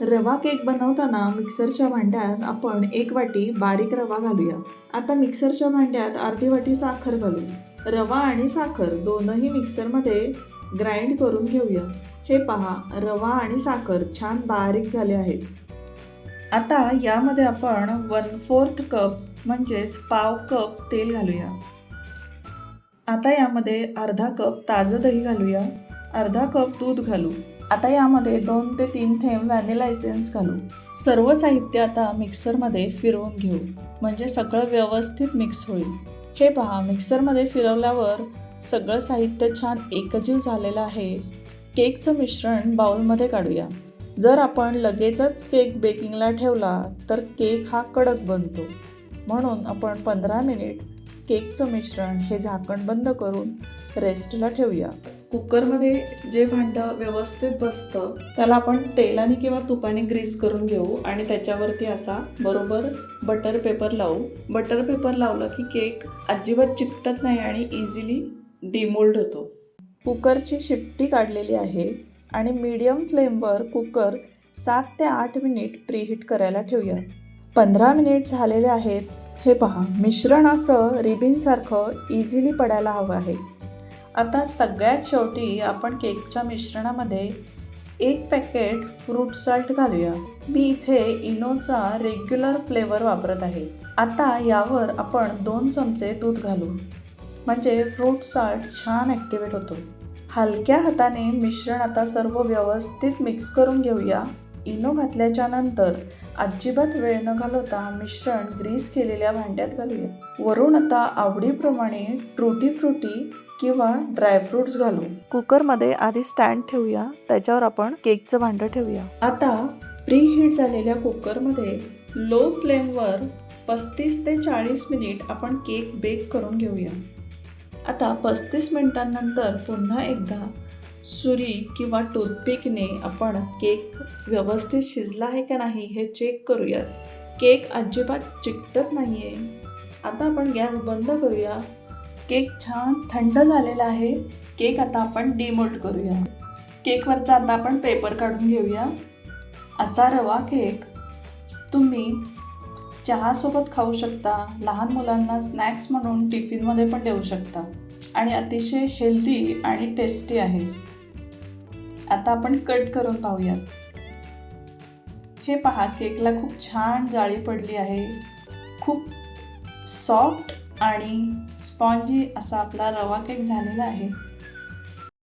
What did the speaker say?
रवा केक बनवताना मिक्सरच्या भांड्यात आपण 1 वाटी बारीक रवा घालूया. आता मिक्सरच्या भांड्यात अर्धी वाटी साखर घालू. रवा आणि साखर दोनही मिक्सरमध्ये ग्राइंड करून घेऊया. हे पहा, रवा आणि साखर छान बारीक झाले आहेत. आता यामध्ये आपण 1/4 कप म्हणजेच पाव कप तेल घालूया. आता यामध्ये अर्धा कप ताजं दही घालूया. अर्धा कप दूध घालू. आता यामध्ये 2 ते 3 थेंब व्हॅनिला एसेन्स घालू. सर्व साहित्य आता मिक्सरमध्ये फिरवून घेऊ, म्हणजे सगळं व्यवस्थित मिक्स होईल. हे पहा, मिक्सरमध्ये फिरवल्यावर सगळं साहित्य छान एकजीव झालेलं आहे. केकचं मिश्रण बाउलमध्ये काढूया. जर आपण लगेचच केक बेकिंगला ठेवला तर केक हा कडक बनतो. म्हणून आपण 15 मिनिट केकचं मिश्रण हे झाकण बंद करून रेस्टला ठेवूया. कुकरमध्ये जे भांडं व्यवस्थित बसतं त्याला आपण तेलाने किंवा तुपाने ग्रीस करून घेऊ आणि त्याच्यावरती असा बरोबर बटर पेपर लावू. बटर पेपर लावलं की केक अजिबात चिकटत नाही आणि इझिली डिमोल्ड होतो. कुकरची शिट्टी काढलेली आहे आणि मीडियम फ्लेमवर कुकर 7 ते 8 मिनिट प्रीहीट करायला ठेवूया. 15 मिनिट झालेले आहेत. हे पहा, मिश्रण असं रिबिनसारखं इझिली पडायला हवं आहे. आता सगळ्यात शेवटी आपण केकच्या मिश्रणामध्ये 1 पॅकेट फ्रूट साल्ट घालूया. मी इथे इनोचा रेग्युलर फ्लेवर वापरत आहे. आता यावर आपण 2 चमचे दूध घालू, म्हणजे फ्रूट साल्ट छान ॲक्टिवेट होतो. हलक्या हाताने मिश्रण आता सर्व व्यवस्थित मिक्स करून घेऊया. इनो घातल्याच्या नंतर अजिबात वेळ न घालवता मिश्रण ग्रीस केलेल्या भांड्यात घालूया. वरून आता आवडीप्रमाणे ट्रुटी फ्रुटी किंवा ड्रायफ्रुट्स घालू. कुकरमध्ये आधी स्टँड ठेवूया, त्याच्यावर आपण केकचं भांडं ठेवूया. आता प्रीहीट झालेल्या कुकरमध्ये लो फ्लेमवर 35 ते 40 मिनिट आपण केक बेक करून घेऊया. आता 35 मिनिटांनंतर पुन्हा एकदा सुरी किंवा टूथपिकने आपण केक व्यवस्थित शिजला आहे का नाही हे चेक करूया. केक अजिबात चिकटत नाही आहे. आता आपण गॅस बंद करूया. केक छान थंड झालेला आहे. केक आता आपण डिमोल्ड करूया. केकवरचा आता आपण पेपर काढून घेऊया. असा रवा केक तुम्ही चहासोबत खाऊ शकता. लहान मुलांना स्नॅक्स म्हणून टिफिनमध्ये पण देऊ शकता आणि अतिशय हेल्दी आणि टेस्टी आहे. आता आपण कट करून पाहूया. हे पहा, केकला खूप छान जाळी पडली आहे. खूप सॉफ्ट आणि स्पॉन्जी असा आपला रवा केक झालेला आहे.